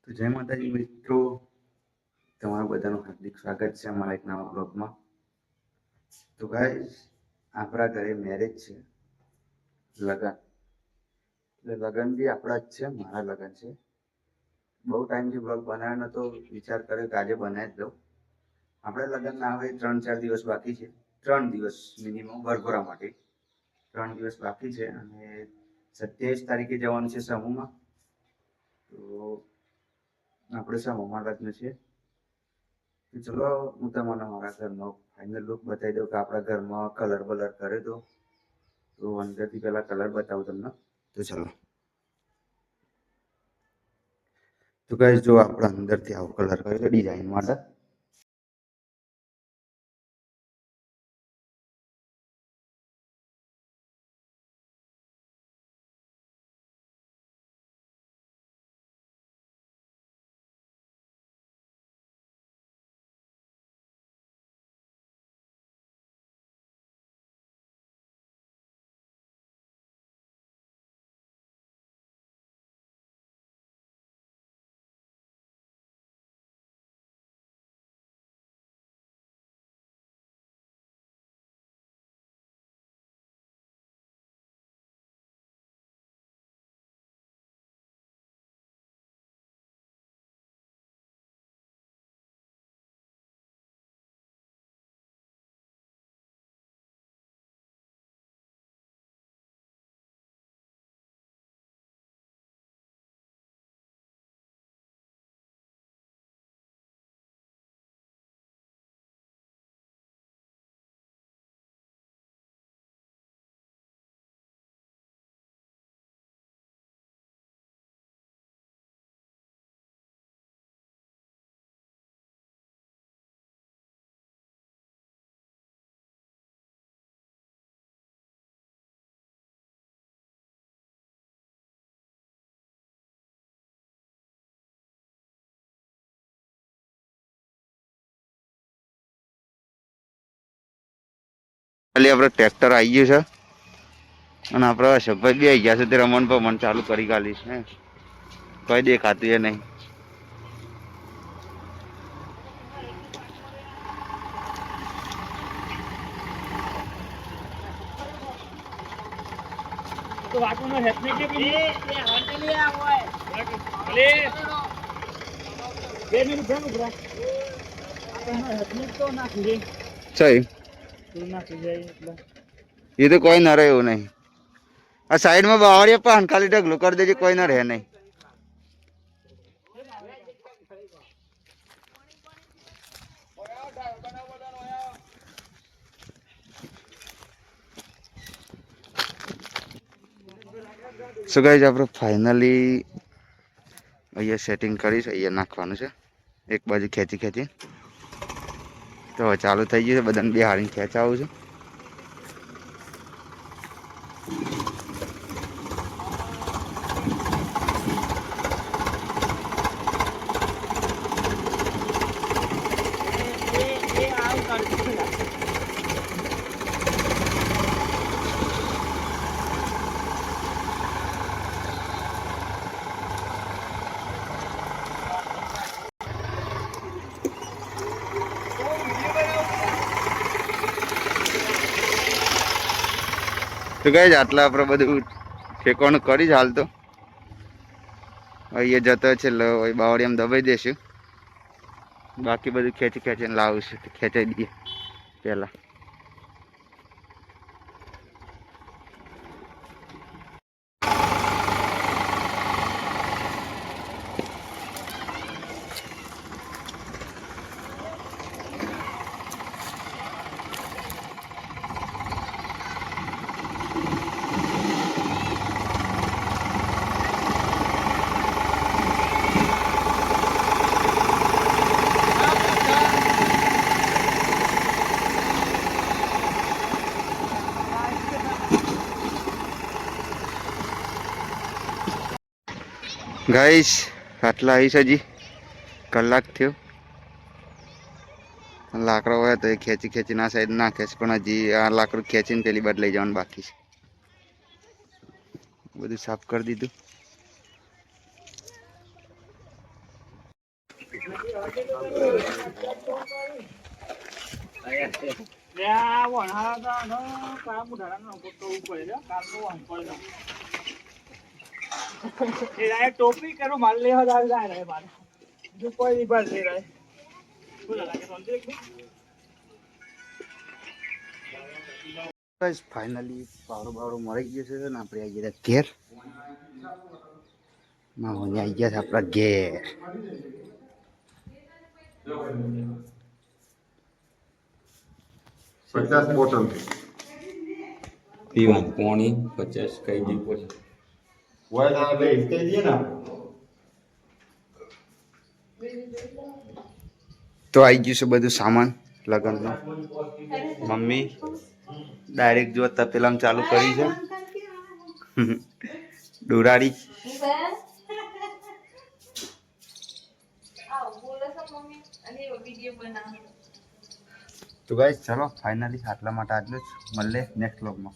તો જય માતાજી મિત્રો, તમારું બધાનું હાર્દિક સ્વાગત છે અમારા એક નવા બ્લોગમાં. તો ગાઈસ, આપણા ઘરે મેરેજ છે, લગન. એટલે લગન બી આપણા જ છે, મારા લગન છે. બહુ ટાઈમથી બ્લોગ બનાવ્યો નતો, વિચાર કર્યો કે આજે બનાવી જ દઉં. આપણે લગન ના આવે 3-4 દિવસ બાકી છે, 3 દિવસ મિનિમમ વરઘોડા માટે 3 દિવસ બાકી છે. અને 27 તારીખે જવાનું છે સમૂહમાં. તો આપણે સમૂહમાં લગ્ન છે. તો ચલો હું તમને મારા ઘરનો ફાઇનલ લુક બતાવી દઉં કે આપણા ઘરમાં કલર બલર કરે તો અંદરથી પહેલા કલર બતાવું તમને. તો ચલો. તો ગાઈસ જો આપણે અંદરથી આવો કલર કર્યો છે ડિઝાઇન માટે. ખાલી આપણે ટ્રેક્ટર આવી ગયું છે અને આપણે અશોકભાઈ બી આવી ગયા છે. તે રમણ ભમણ ચાલુ કરી ગાલીશ હે, કઈ દેખાતું એ નહીં. તો વાતમાં હેલ્પ નહીં કે બી એ હંડલી આ હોય ભલે 2 મિનિટ જાનું બરા આપણને હેલ્પ નહીં તો નાખી દે સહી તો નાખી જાય એટલે એ તો કોઈ ના રહે એવું નહીં. આ સાઈડમાં બાવળિયા પણ ખાલી ઢગલું કરી દેજે, કોઈ ના રહે નહીં. સો ગાઈઝ, આપણે ફાઇનલી અહીંયા સેટિંગ કરીશ. અહીંયા નાખવાનું છે એક બાજુ ખેંચી. તો ચાલુ થઈ ગયું છે, બધાને બિહારીને ખેંચાવું છે. એ આવ કાઢી તો ગાઈઝ, આટલા આપણે બધું ઠેકવાનું કરી જ હાલ તો અહીંયા જતો છે બાવળિયામાં દબાઈ દેશું. બાકી બધું ખેંચીને લાવશું, ખેંચાઈ દઈએ પહેલા. ગાઈસ, આટલા આવીશ હજી કલાક થયો. લાકડો હોય તો એ ખેંચીને આ સાઈડ નાખે છે, પણ હજી આ લાકડું ખેંચીને પેલી બાદ લઈ જવાનું બાકી છે. બધું સાફ કરી દીધું. આ વણહાળા તો કામ ઉધારાનો કરવું પડે છે કામનું વાંધો પડે એ રાય ટોપી કરું માલ લેવા જાય રે મારે જો કોઈ નહીં બાર લે રે બોલા લાગે સમજે બસ ફાઇનલી પાવડો બાવડો મળી ગયો છે ને આપણે આવી ગયા ઘેર માહોને આવી ગયા છે આપણા ઘેર 50 બોટલ પીવાનું પાણી 50 કઈ દી પછી હોય ના બે કહી દે ને તો આવી ગયું છે બધું સામાન લગ્નનું મમ્મી ડાયરેક્ટ જો તપેલામાં ચાલુ કરી છે ડોરાડી તો ગાઈસ ચલો ફાઇનલી આટલા માટે આટલું જ મળીએ નેક્સ્ટ વ્લોગમાં